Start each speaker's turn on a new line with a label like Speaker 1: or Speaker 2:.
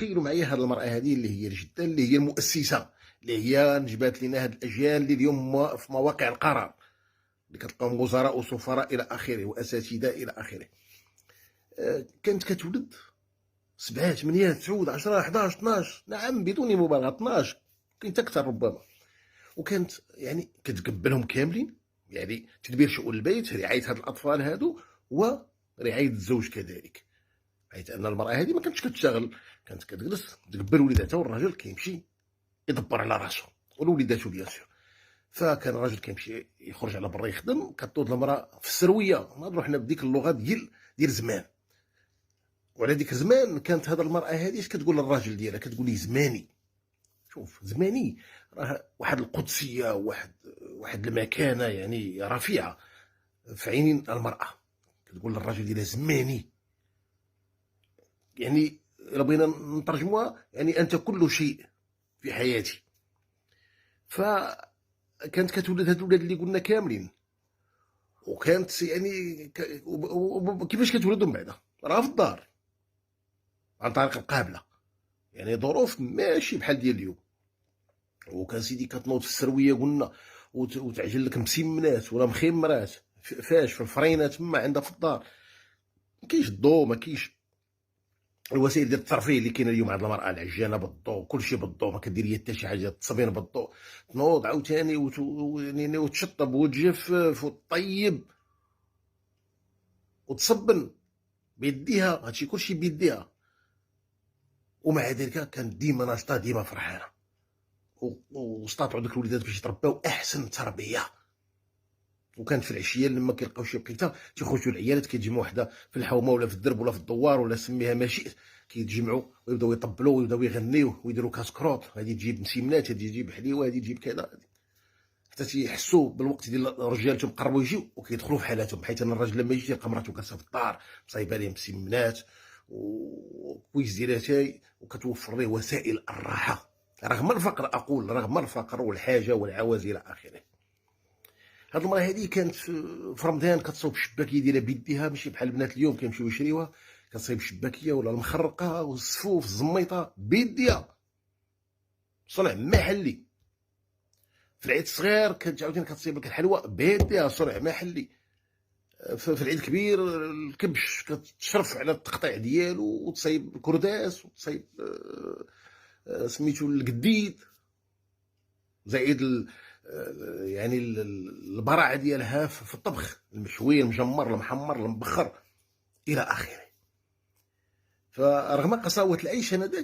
Speaker 1: تخيلوا معايا هذه المرأة هذه اللي هي جدا اللي هي المؤسسة، اللي هي نجبات لنا هذه الأجيال اللي اليوم في مواقع القرار، اللي كتلقاهم وزراء وسفراء إلى آخره وأساتذة إلى آخره. كانت كتولد 7 8 9 10 11 12، نعم بدون مبالغة 12، كاين حتى أكثر ربما. وكانت يعني كتقبلهم كاملين، يعني تدبير شؤون البيت، رعاية هاد الأطفال هادو، ورعاية الزوج كذلك، حيث أن المرأة هذه ما كانتش كتشتغل، كانت كتجلس تقبل وليداتها، والراجل كيمشي يدبر على راسو ولوليداتو بيان سور. فكان الراجل كيمشي يخرج على برا يخدم، كتوض المرأة في السروية، نهضرو حنا بديك اللغة ديال زمان. وعلى ديك الزمان كانت هذه المرأة هذه اش كتقول للراجل ديالها؟ كتقول ليه زماني. شوف زماني راه واحد القدسية، واحد المكانة يعني رفيعة في عين المرأة. كتقول للراجل ديالها زماني، يعني إلا بغينا نترجموها يعني أنت كل شيء في حياتي. فكانت كتولد هاد الولاد اللي قلنا كاملين، وكانت يعني كيفاش كتولدهم بعدا؟ راه في الدار عن طريق القابلة، يعني ظروف ماشي بحال ديال اليوم. وكان سيدي كتنوض في السرويه قلنا، وتعجن لك مسمنات ولا مخمرات فاش في الفرينه تما عندها في الدار. ما كاينش الضو، ما كاينش الوسائل ديال الترفيه اللي كاينه اليوم عند المراه، العجانه بالضو، كلشي بالضو، ما كدير هي حتى شي حاجه، التصبين بالضو، تنوض عاوتاني وتشطب وتجفف وتطيب وتصبن بيديها، هادشي كلشي بيديها. ومع ذلك كانت ديما ناشطه، ديما فرحانه، واستطاعوا ديك الوليدات باش يترباو احسن تربيه. وكانت في العشيه لما كيلقاو شي بقيته تيخرجوا العيالات كيتجمعوا حدا في الحومه ولا في الدرب ولا في الدوار ولا سميها ما شئت، كيتجمعوا ويبداو يطبلوا ويبداو يغنيو ويديروا كاس كروط، هذه تجيب مسيمنات، هذه تجيب حليوه، هذه تجيب كذا، حتى تيحسوا بالوقت ديال رجالتهم قربوا يجيو وكيدخلوا في حالاتهم. حيت ان الراجل لما يجي تلقى مرته جالسه في الدار مصايبه ليه مسيمنات وكويس ديال اتاي، وكتوفر ليه وسائل الراحه رغم الفقر، اقول رغم الفقر والحاجه والعوز الى اخره. هاد المراه هادي كانت في رمضان كتصوب الشباكيه ديالها بيديها، ماشي بحال البنات اليوم كيمشيو يشريوها، كتصايب الشباكيه ولا المخرقه والسفوف الزميطه بيديها، صنع محلي. في العيد الصغير كانت عاوتاني كتصايب لك الحلوى بيديها، صنع محلي. في العيد الكبير الكبش كتشرف على التقطيع ديالو، وتصايب الكرداس، وتصايب سميتو القديد، زائد يعني البراعه ديالها في الطبخ، المشوي المجمر المحمر المبخر الى اخره. فرغم قساوه العيش انذاك